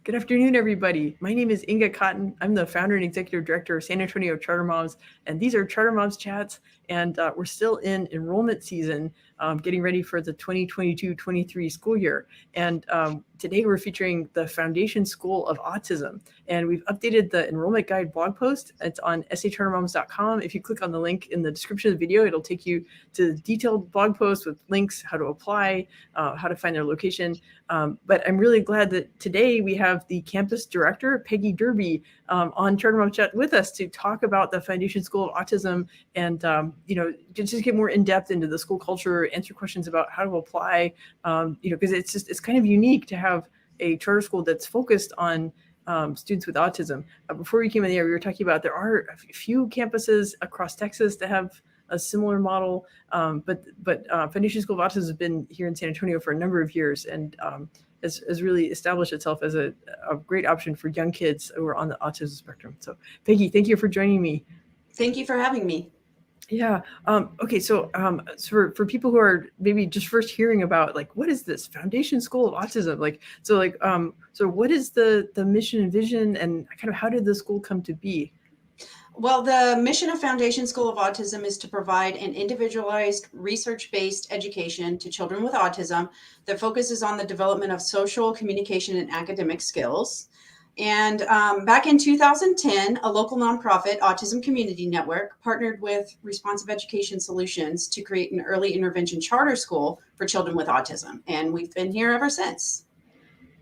Good afternoon, everybody. My name is Inga Cotton. I'm the founder and executive director of San Antonio Charter Moms, and these are Charter Moms Chats. And we're still in enrollment season, getting ready for the 2022-23 school year. And today we're featuring the Foundation School of Autism. And we've updated the enrollment guide blog post. It's on sachartermoms.com. If you click on the link in the description of the video, it'll take you to detailed blog posts with links, how to apply, how to find their location. But I'm really glad that today we have the campus director, Peggy Derby, on Charter Mom Chat with us to talk about the Foundation School of Autism and, just get more in depth into the school culture, answer questions about how to apply, because it's kind of unique to have a charter school that's focused on students with autism. Before we came in here, we were talking about there are a few campuses across Texas that have a similar model, but Foundation School of Autism has been here in San Antonio for a number of years and has really established itself as a great option for young kids who are on the autism spectrum. So Peggy, thank you for joining me. Thank you for having me. Yeah. Okay. So for people who are maybe just first hearing about what is this Foundation School of Autism? So what is the mission and vision and kind of how did the school come to be? Well, the mission of Foundation School of Autism is to provide an individualized, research-based education to children with autism that focuses on the development of social, communication, and academic skills. And back in 2010, a local nonprofit, Autism Community Network, partnered with Responsive Education Solutions to create an early intervention charter school for children with autism. And we've been here ever since.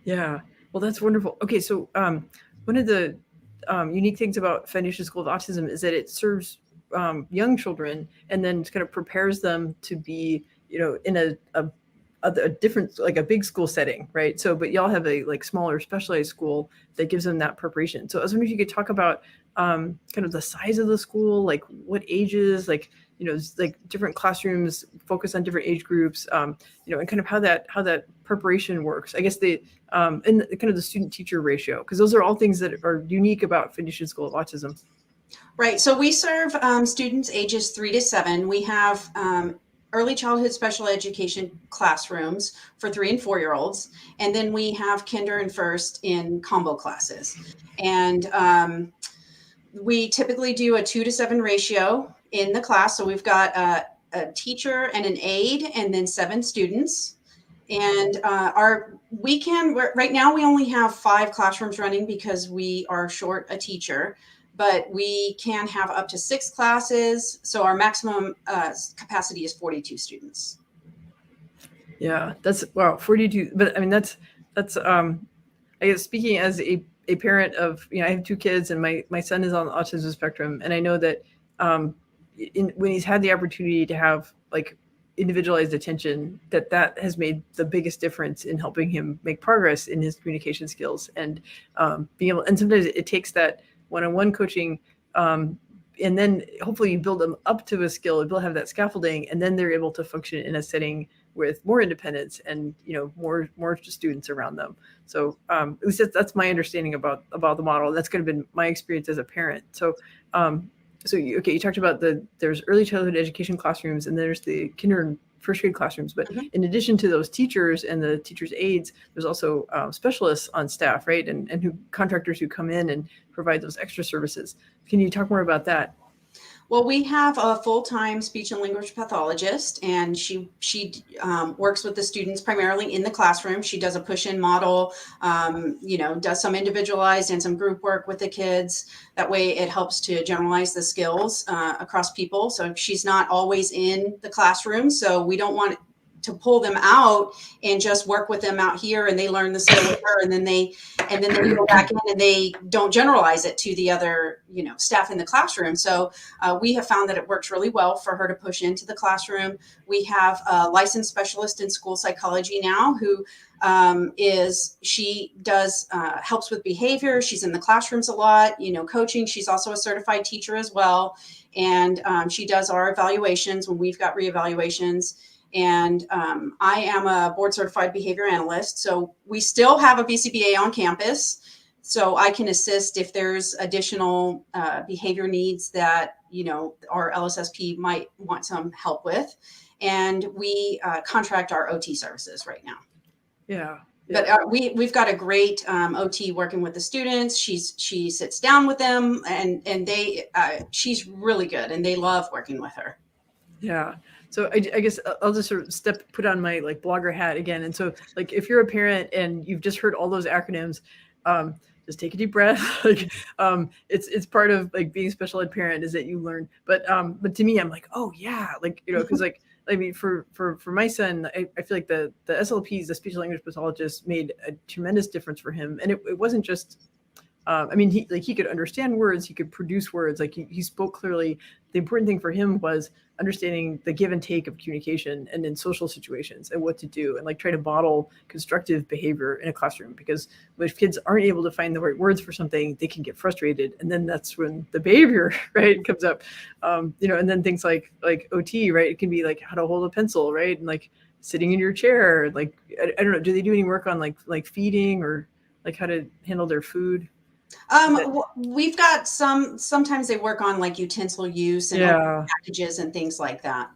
Yeah, well, that's wonderful. Okay, so one of the unique things about Foundation School of Autism is that it serves young children and then kind of prepares them to be, in a different, like a big school setting, right? So, but y'all have a smaller specialized school that gives them that preparation. So I was wondering if you could talk about kind of the size of the school, like what ages, different classrooms focus on different age groups, and kind of how that preparation works. I guess and kind of the student teacher ratio, because those are all things that are unique about Foundation School of Autism. Right. So we serve students ages 3 to 7. We have early childhood special education classrooms for 3 and 4-year-olds. And then we have kinder and first in combo classes. And we typically do a 2 to 7 ratio in the class. So we've got a teacher and an aide and then 7 students. And right now we only have 5 classrooms running because we are short a teacher. But we can have up to 6 classes. So our maximum capacity is 42 students. Yeah, that's, wow, 42. But I mean, that's I guess speaking as a parent of, I have 2 kids and my son is on the autism spectrum. And I know that when he's had the opportunity to have individualized attention, that has made the biggest difference in helping him make progress in his communication skills and being able, and sometimes it takes that one-on-one coaching, and then hopefully you build them up to a skill, they'll have that scaffolding, and then they're able to function in a setting with more independence and more students around them. So at least that's my understanding about the model. That's kind of been my experience as a parent. So you talked about there's early childhood education classrooms and there's the kinder and first grade classrooms, but in addition to those teachers and the teachers' aides, there's also specialists on staff, right? And contractors who come in and provide those extra services. Can you talk more about that? Well, we have a full-time speech and language pathologist, and she works with the students primarily in the classroom. She does a push-in model, does some individualized and some group work with the kids. That way it helps to generalize the skills across people. So she's not always in the classroom. So we don't want to pull them out and just work with them out here and they learn the skill with her and then they go back in and they don't generalize it to the other staff in the classroom. So we have found that it works really well for her to push into the classroom. We have a licensed specialist in school psychology now who helps with behavior. She's in the classrooms a lot, coaching. She's also a certified teacher as well. And she does our evaluations when we've got reevaluations. And I am a board certified behavior analyst. So we still have a BCBA on campus. So I can assist if there's additional behavior needs that, our LSSP might want some help with. And we contract our OT services right now. Yeah. But we've got a great OT working with the students. She sits down with them, and she's really good, and they love working with her. Yeah. So I guess I'll just sort of put on my like blogger hat again. And so like if you're a parent and you've just heard all those acronyms, just take a deep breath. Like it's part of like being a special ed parent is that you learn. But to me, I'm like, oh yeah, like because like I mean for my son, I feel like the SLPs, the speech language pathologists, made a tremendous difference for him, and it wasn't just. I mean, he could understand words, he could produce words, like he spoke clearly. The important thing for him was understanding the give and take of communication and in social situations and what to do and like try to model constructive behavior in a classroom, because if kids aren't able to find the right words for something, they can get frustrated, and then that's when the behavior right comes up. And then things like OT, right, it can be like how to hold a pencil, right, and like sitting in your chair, like I don't know, do they do any work on like feeding or like how to handle their food? We've got sometimes they work on like utensil use and packages and things like that.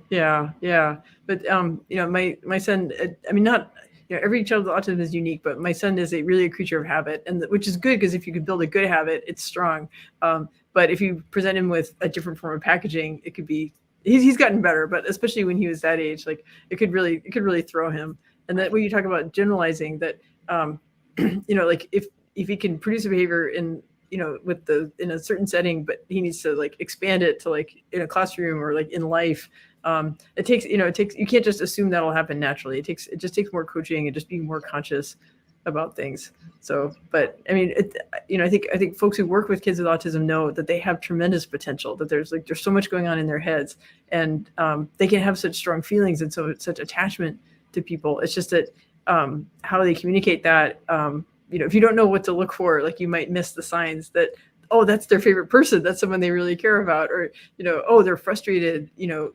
Yeah. But my son, I mean, not every child with autism is unique, but my son is really a creature of habit, and which is good, because if you could build a good habit, it's strong. But if you present him with a different form of packaging, it could be he's gotten better, but especially when he was that age, like it could really throw him. And that when you talk about generalizing that, like if he can produce a behavior in in a certain setting, but he needs to like expand it to like in a classroom or like in life. It takes you can't just assume that'll happen naturally. It just takes more coaching and just being more conscious about things. So, but I mean, I think folks who work with kids with autism know that they have tremendous potential, that there's so much going on in their heads, and they can have such strong feelings and such attachment to people. It's just that how they communicate that, if you don't know what to look for, like you might miss the signs that, oh, that's their favorite person, that's someone they really care about, or oh, they're frustrated,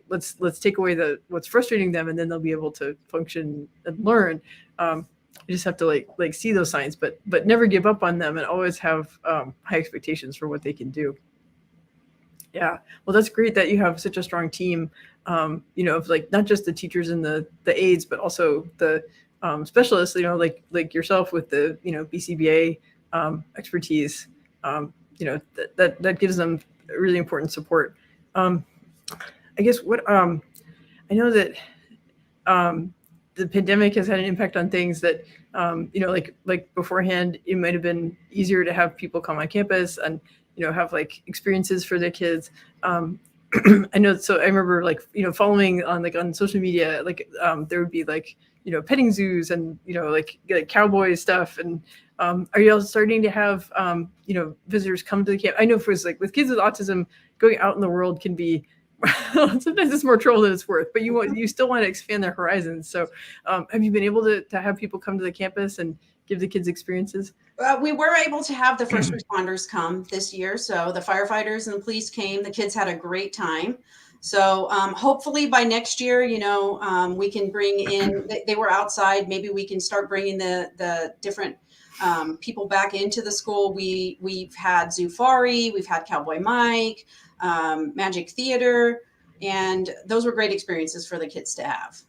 let's take away what's frustrating them, and then they'll be able to function and learn. You just have to like see those signs, but never give up on them, and always have high expectations for what they can do. Yeah, well, that's great that you have such a strong team, of like not just the teachers and the aides, but also the specialists, like yourself with the BCBA expertise. That gives them really important support. I guess what I know that the pandemic has had an impact on things that like beforehand, it might have been easier to have people come on campus and have like experiences for their kids. I know, so I remember like following on social media, like there would be like petting zoos and like cowboy stuff. And are you all starting to have visitors come to the camp? I know for like with kids with autism, going out in the world can be sometimes it's more trouble than it's worth, but you still want to expand their horizons. So have you been able to have people come to the campus and give the kids experiences? We were able to have the first responders come this year. So the firefighters and the police came. The kids had a great time. So hopefully by next year, we can bring in, they were outside. Maybe we can start bringing the different people back into the school. We've had Zufari, we've had Cowboy Mike, Magic Theater, and those were great experiences for the kids to have.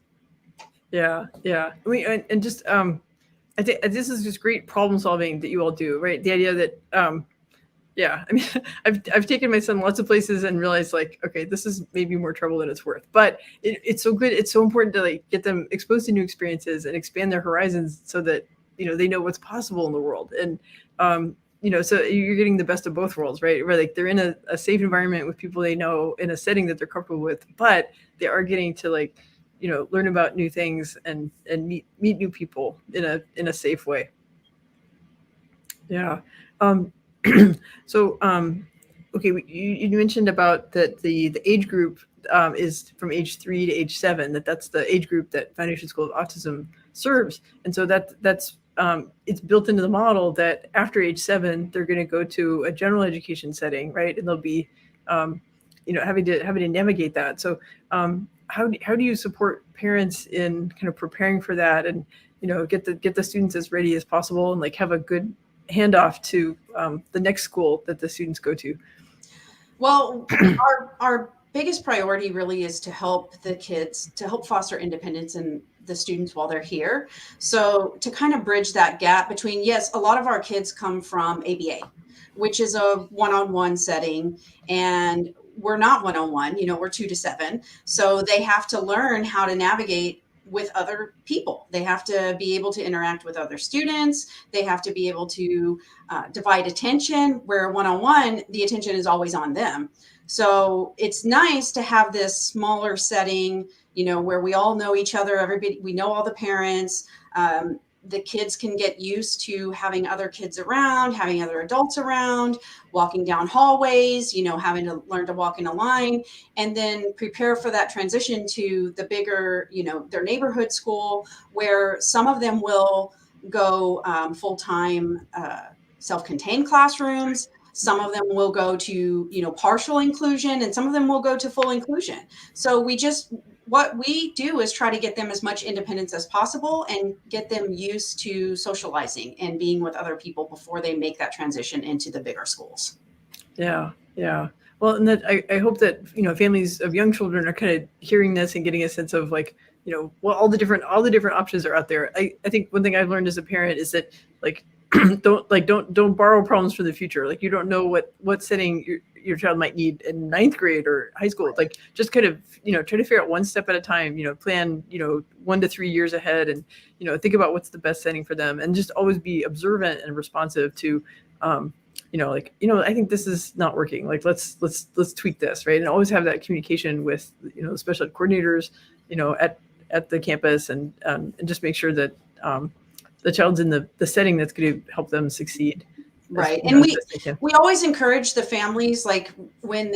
Yeah. And just I think this is just great problem solving that you all do, right? The idea that I mean, I've taken my son lots of places and realized like, okay, this is maybe more trouble than it's worth, but it's so good. It's so important to like get them exposed to new experiences and expand their horizons so that they know what's possible in the world. And so you're getting the best of both worlds, right? Where like they're in a safe environment with people they know in a setting that they're comfortable with, but they are getting to like learn about new things and meet new people in a safe way. Yeah. So okay, you mentioned about that the age group is from age 3 to age 7. That's the age group that Foundation School of Autism serves, and so that's it's built into the model that after age 7 they're going to go to a general education setting, right? And they'll be having to navigate that. So how do you support parents in kind of preparing for that, and get the students as ready as possible, and like have a good handoff to the next school that the students go to? Well, our biggest priority really is to help the kids, to help foster independence and the students while they're here. So to kind of bridge that gap between, yes, a lot of our kids come from ABA, which is a one-on-one setting, and we're not one-on-one, we're 2 to 7. So they have to learn how to navigate with other people. They have to be able to interact with other students. They have to be able to divide attention, where one-on-one, the attention is always on them. So it's nice to have this smaller setting, where we all know each other, everybody, we know all the parents. The kids can get used to having other kids around, having other adults around, walking down hallways, having to learn to walk in a line, and then prepare for that transition to the bigger, their neighborhood school, where some of them will go full-time self-contained classrooms. Some of them will go to, partial inclusion, and some of them will go to full inclusion. So what we do is try to get them as much independence as possible and get them used to socializing and being with other people before they make that transition into the bigger schools. Yeah. Yeah. Well, and that I hope that, families of young children are kind of hearing this and getting a sense of all the different options are out there. I think one thing I've learned as a parent is that don't borrow problems for the future. Like, you don't know what setting your child might need in 9th grade or high school. Like, just kind of, try to figure out one step at a time, plan, 1 to 3 years ahead, and, think about what's the best setting for them, and just always be observant and responsive to, I think this is not working. Like, let's tweak this, right? And always have that communication with, the special ed coordinators, at the campus, and just make sure that the child's in the setting that's going to help them succeed. Right. And we always encourage the families, like when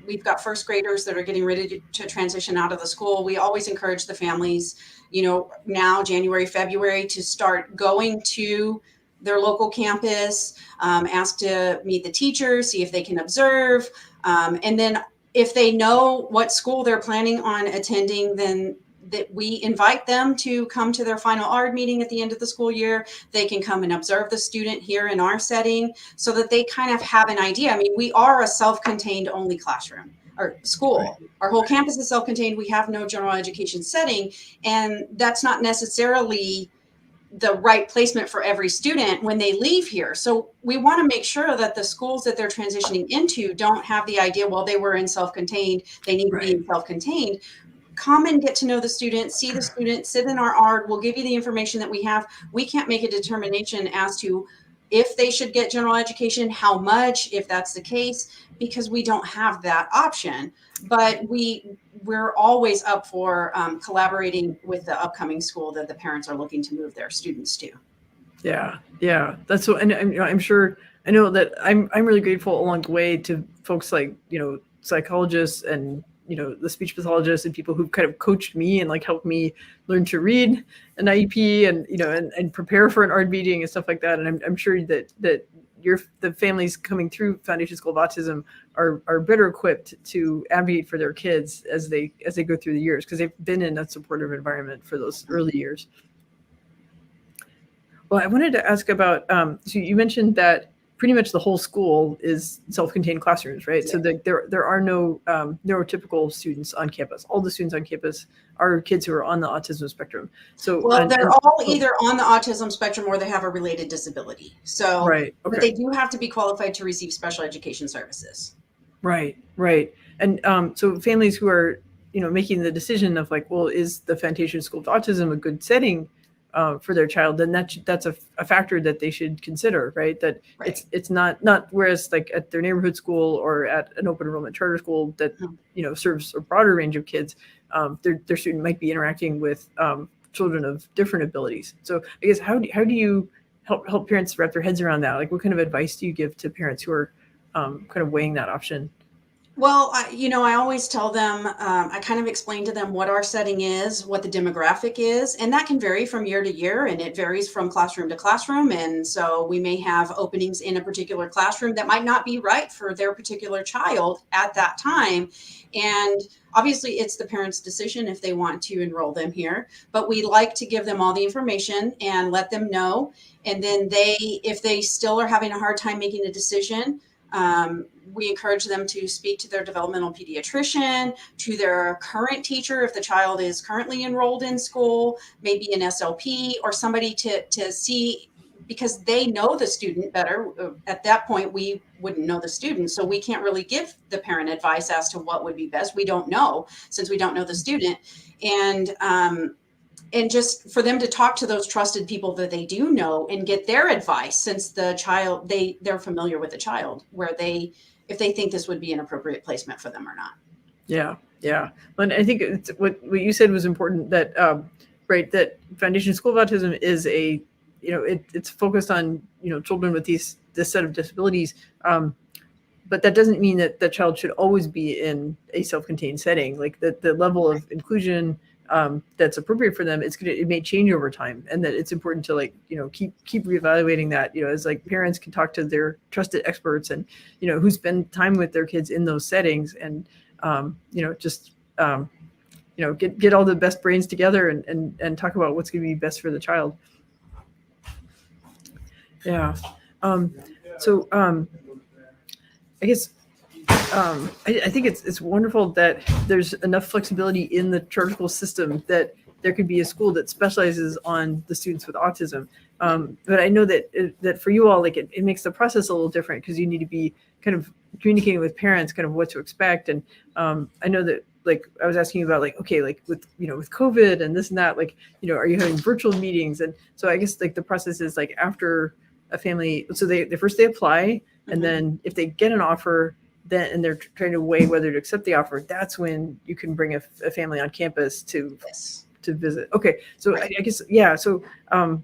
we've got first graders that are getting ready to transition out of the school. We always encourage the families, now January, February, to start going to their local campus, ask to meet the teachers, see if they can observe. And then if they know what school they're planning on attending, then that we invite them to come to their final ARD meeting at the end of the school year. They can come and observe the student here in our setting, so that they kind of have an idea. I mean, we are a self-contained only classroom or school. Right. Our whole campus is self-contained. We have no general education setting, and that's not necessarily the right placement for every student when they leave here. So we want to make sure that the schools that they're transitioning into don't have the idea, well, they were in self-contained, they need to be in self-contained. Come and get to know the student, see the student, sit in our ARD. We'll give you the information that we have. We can't make a determination as to if they should get general education, how much, if that's the case, because we don't have that option. But we're always up for collaborating with the upcoming school that the parents are looking to move their students to. Yeah, that's what, and I'm sure, I know that I'm really grateful along the way to folks like psychologists and the speech pathologists and people who've kind of coached me and like helped me learn to read an IEP and and prepare for an ARD meeting and stuff like that. And I'm sure that the families coming through Foundation School of Autism are better equipped to advocate for their kids as they go through the years, because they've been in a supportive environment for those early years. Well, I wanted to ask about, so you mentioned that pretty much the whole school is self-contained classrooms, right? Yeah. So there are no neurotypical students on campus. All the students on campus are kids who are on the autism spectrum. So they're all either on the autism spectrum or they have a related disability. So, right, okay. But they do have to be qualified to receive special education services. Right. And so families who are making the decision of like, well, is the Foundation School of Autism a good setting for their child, then that's a factor that they should consider, right? That it's not whereas like at their neighborhood school or at an open enrollment charter school that serves a broader range of kids, their student might be interacting with children of different abilities. So I guess how do you help parents wrap their heads around that? Like, what kind of advice do you give to parents who are kind of weighing that option? Well, I always tell them, I kind of explain to them what our setting is, what the demographic is, and that can vary from year to year, and it varies from classroom to classroom. And so we may have openings in a particular classroom that might not be right for their particular child at that time. And obviously it's the parent's decision if they want to enroll them here, but we like to give them all the information and let them know. And then if they still are having a hard time making a decision, We encourage them to speak to their developmental pediatrician, to their current teacher if the child is currently enrolled in school, maybe an SLP or somebody to see, because they know the student better. At that point, we wouldn't know the student, so we can't really give the parent advice as to what would be best. We don't know, since we don't know the student. And just for them to talk to those trusted people that they do know and get their advice, since the child, they're familiar with the child, where if they think this would be an appropriate placement for them or not. Yeah. And I think it's what you said was important, that right, that Foundation School of Autism is it's focused on children with this set of disabilities, but that doesn't mean that the child should always be in a self-contained setting. Like the level of inclusion that's appropriate for them, it may change over time, and that it's important to keep reevaluating that, as parents can talk to their trusted experts and who spend time with their kids in those settings, and get all the best brains together and talk about what's going to be best for the child. Yeah. I guess I think it's wonderful that there's enough flexibility in the charter school system that there could be a school that specializes on the students with autism. But I know that for you all, it makes the process a little different, because you need to be kind of communicating with parents kind of what to expect. And I know that I was asking you about with with COVID and this and that, are you having virtual meetings? And so I guess the process is after a family, so they apply, and then if they get an offer, then and they're trying to weigh whether to accept the offer, that's when you can bring a family on campus to visit. Okay, so right. I guess So I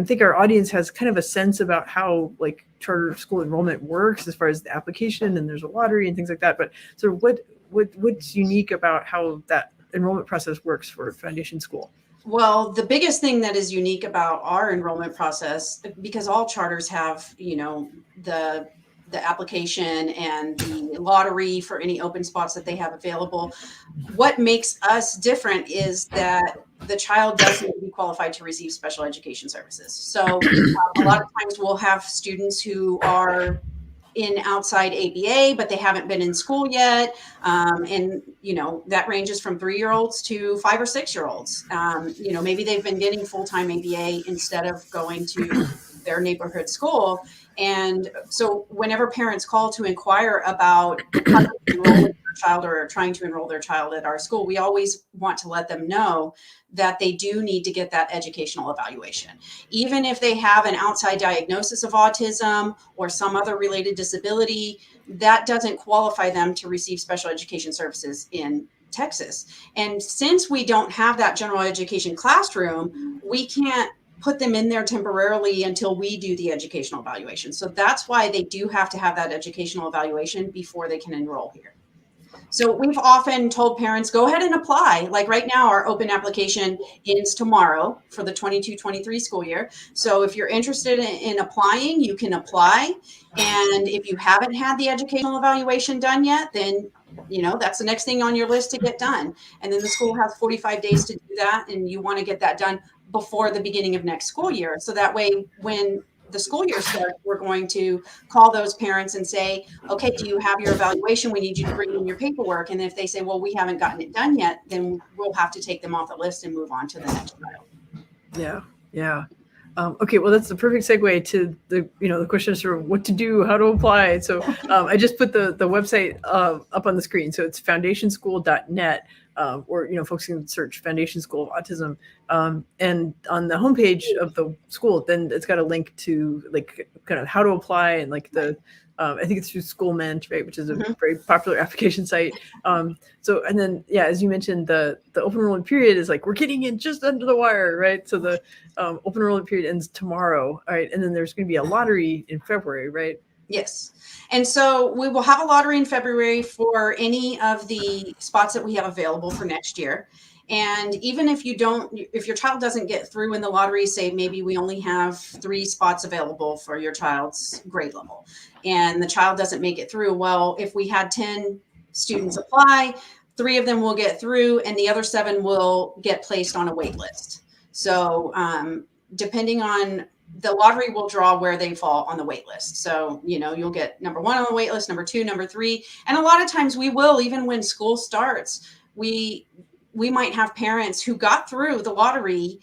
think our audience has kind of a sense about how charter school enrollment works as far as the application, and there's a lottery and things like that. But so what's unique about how that enrollment process works for Foundation School? Well, the biggest thing that is unique about our enrollment process, because all charters have, the application and the lottery for any open spots that they have available. What makes us different is that the child doesn't need to be qualified to receive special education services. So a lot of times we'll have students who are in outside ABA, but they haven't been in school yet. And, that ranges from 3-year-olds to 5 or 6-year-olds. Maybe they've been getting full-time ABA instead of going to their neighborhood school. And so whenever parents call to inquire about how to enroll their child or trying to enroll their child at our school, we always want to let them know that they do need to get that educational evaluation. Even if they have an outside diagnosis of autism or some other related disability, that doesn't qualify them to receive special education services in Texas. And since we don't have that general education classroom, we can't put them in there temporarily until we do the educational evaluation. So that's why they do have to have that educational evaluation before they can enroll here. So we've often told parents, go ahead and apply. Like right now, our open application ends tomorrow for the 22-23 school year. So if you're interested in applying, you can apply. And if you haven't had the educational evaluation done yet, then that's the next thing on your list to get done. And then the school has 45 days to do that. And you want to get that done before the beginning of next school year. So that way, when the school year starts, we're going to call those parents and say, okay, do you have your evaluation? We need you to bring in your paperwork. And if they say, well, we haven't gotten it done yet, then we'll have to take them off the list and move on to the next child. Yeah. Okay, well, that's the perfect segue to the question of sort of what to do, how to apply. So I just put the website up on the screen. So it's foundationschool.net, or folks can search Foundation School of Autism. And on the homepage of the school, then it's got a link to kind of how to apply, and I think it's through Schoolment, right, which is a very popular application site. So, and then, as you mentioned, the open enrollment period is we're getting in just under the wire, right? So the open enrollment period ends tomorrow, all right? And then there's going to be a lottery in February, right? Yes. And so we will have a lottery in February for any of the spots that we have available for next year. And even if your child doesn't get through in the lottery, say maybe we only have 3 spots available for your child's grade level, and the child doesn't make it through. Well, if we had 10 students apply, 3 of them will get through, and the other 7 will get placed on a wait list. So depending on the lottery will draw where they fall on the wait list. So, you'll get number 1 on the wait list, number 2, number 3. And a lot of times we will, even when school starts, we might have parents who got through the lottery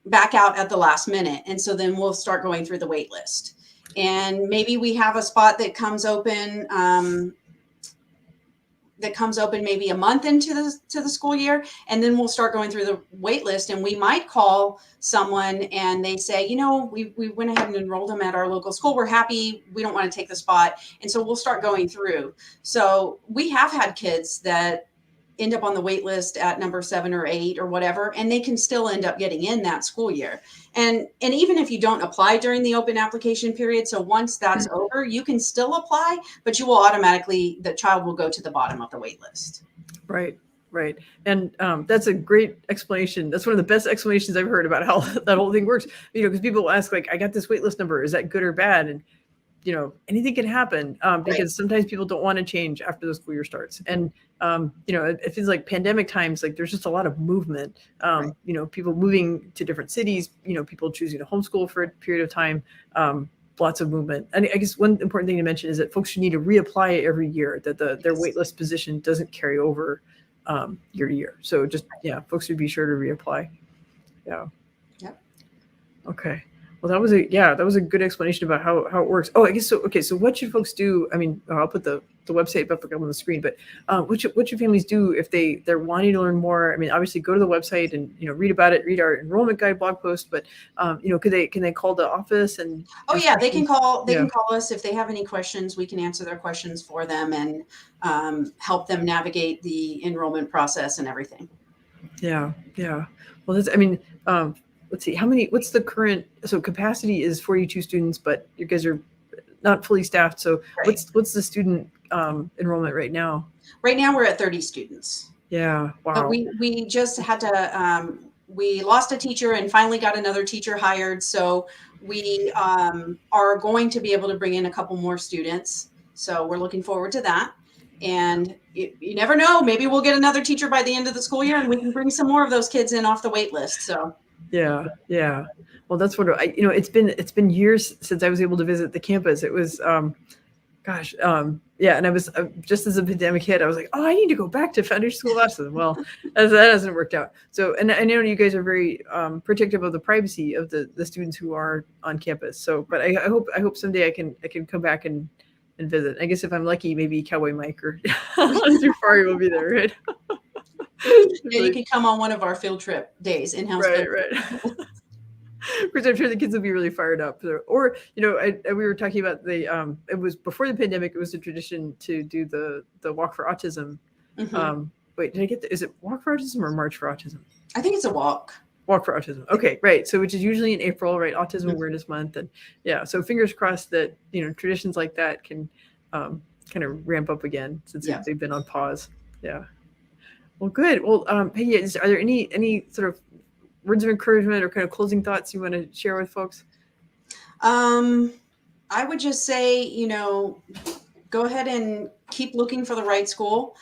back out at the last minute. And so then we'll start going through the wait list. And maybe we have a spot that comes open maybe a month into the school year, and then we'll start going through the wait list, and we might call someone and they say, we went ahead and enrolled them at our local school. We're happy. We don't want to take the spot. And so we'll start going through. So we have had kids that end up on the wait list at number 7 or 8 or whatever, and they can still end up getting in that school year. And even if you don't apply during the open application period, so once that's over, you can still apply, but you will the child will go to the bottom of the wait list. Right. And that's a great explanation. That's one of the best explanations I've heard about how that whole thing works. Because people ask, like, I got this wait list number. Is that good or bad? And anything can happen because sometimes people don't want to change after the school year starts. And, it feels like pandemic times, like there's just a lot of movement, people moving to different cities, people choosing to homeschool for a period of time, lots of movement. And I guess one important thing to mention is that folks should need to reapply every year, that their waitlist position doesn't carry over year to year. So just, folks should be sure to reapply. Yeah. Yep. Okay. Well, that was a good explanation about how it works. Oh, I guess so. Okay. So what should folks do? I mean, I'll put the website up on the screen, but what should families do if they're wanting to learn more? I mean, obviously go to the website and, read about it, read our enrollment guide blog post, but, can they call the office and? Oh yeah, they can call us if they have any questions. We can answer their questions for them and help them navigate the enrollment process and everything. Yeah. Well, let's see, what's the current, so capacity is 42 students, but you guys are not fully staffed. So right. What's the student enrollment right now? Right now we're at 30 students. Yeah. Wow. But we just had to, we lost a teacher and finally got another teacher hired. So we are going to be able to bring in a couple more students. So we're looking forward to that. And you never know, maybe we'll get another teacher by the end of the school year and we can bring some more of those kids in off the wait list. So. Yeah. Well, that's what it's been years since I was able to visit the campus. It was, and I was just as a pandemic hit, I was like, oh, I need to go back to Foundation School of Autism. Well, that hasn't worked out. So, and I know you guys are very protective of the privacy of the students who are on campus. So, but I hope someday I can come back and visit. I guess if I'm lucky, maybe Cowboy Mike or Zufari will be there, right? Yeah, you can come on one of our field trip days, in-house. Right. Because I'm sure the kids will be really fired up. Or, we were talking about it was before the pandemic, it was a tradition to do the Walk for Autism. Mm-hmm. Wait, did I get is it Walk for Autism or March for Autism? I think it's a walk. Walk for Autism. Okay, right. So which is usually in April, right? Autism mm-hmm. Awareness Month. And so fingers crossed that, traditions like that can kind of ramp up again since they've been on pause. Yeah. Well, good. Well, Peggy, are there any sort of words of encouragement or kind of closing thoughts you want to share with folks? I would just say, go ahead and keep looking for the right school.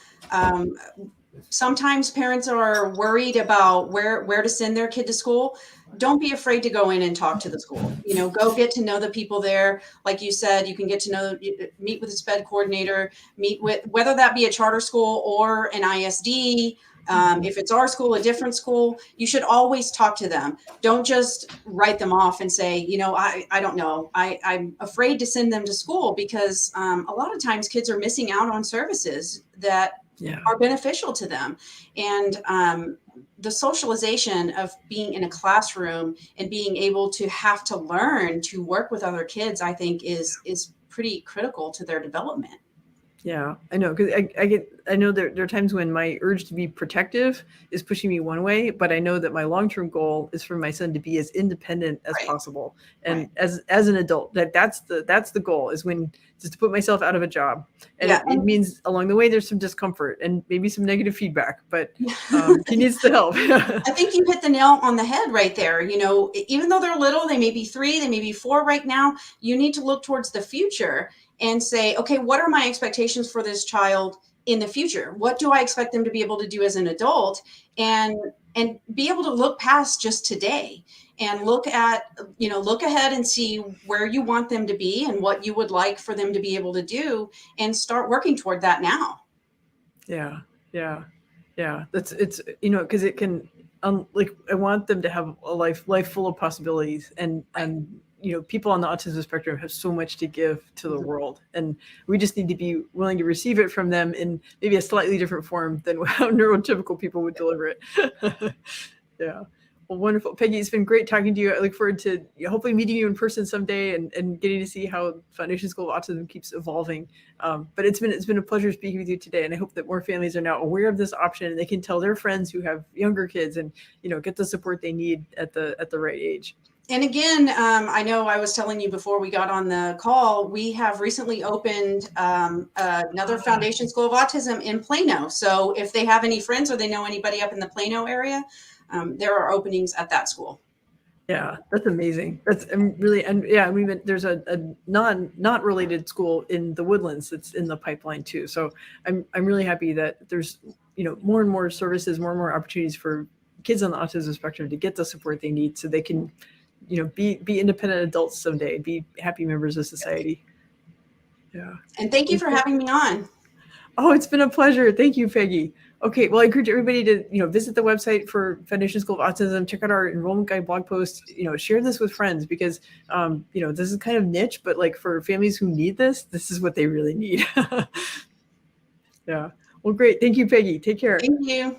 Sometimes parents are worried about where to send their kid to school. Don't be afraid to go in and talk to the school. Go get to know the people there. Like you said, you can get to meet with a SPED coordinator, meet with, whether that be a charter school or an ISD. If it's our school, a different school, you should always talk to them. Don't just write them off and say, I don't know. I'm afraid to send them to school because a lot of times kids are missing out on services that are beneficial to them. And the socialization of being in a classroom and being able to have to learn to work with other kids, I think is pretty critical to their development. Yeah, I know, because I know there are times when my urge to be protective is pushing me one way, but I know that my long-term goal is for my son to be as independent as possible. And as an adult, that's the goal, is just to put myself out of a job. And it means along the way, there's some discomfort and maybe some negative feedback, but he needs the help. I think you hit the nail on the head right there. Even though they're little, they may be 3, they may be 4 right now, you need to look towards the future and say, okay, what are my expectations for this child in the future? What do I expect them to be able to do as an adult? And be able to look past just today and look ahead and see where you want them to be and what you would like for them to be able to do, and start working toward that now. Yeah. It's because it can, like, I want them to have a life full of possibilities, and people on the autism spectrum have so much to give to the world, and we just need to be willing to receive it from them in maybe a slightly different form than how neurotypical people would deliver it. Yeah. Well, wonderful. Peggy, it's been great talking to you. I look forward to hopefully meeting you in person someday, and getting to see how Foundation School of Autism keeps evolving. But it's been a pleasure speaking with you today, and I hope that more families are now aware of this option, and they can tell their friends who have younger kids, and get the support they need at the right age. And again, I know I was telling you before we got on the call, we have recently opened another Foundation School of Autism in Plano. So if they have any friends or they know anybody up in the Plano area, there are openings at that school. Yeah, that's amazing. That's really, and yeah, there's a not related school in the Woodlands that's in the pipeline too. So I'm really happy that there's more and more services, more and more opportunities for kids on the autism spectrum to get the support they need, so they can be independent adults someday, be happy members of society. Yeah. And thank you for having me on. Oh, it's been a pleasure. Thank you, Peggy. Okay, well, I encourage everybody to visit the website for Foundation School of Autism, check out our enrollment guide blog post, share this with friends, because this is kind of niche, but like for families who need this is what they really need. Yeah. Well, great. Thank you, Peggy. Take care. Thank you.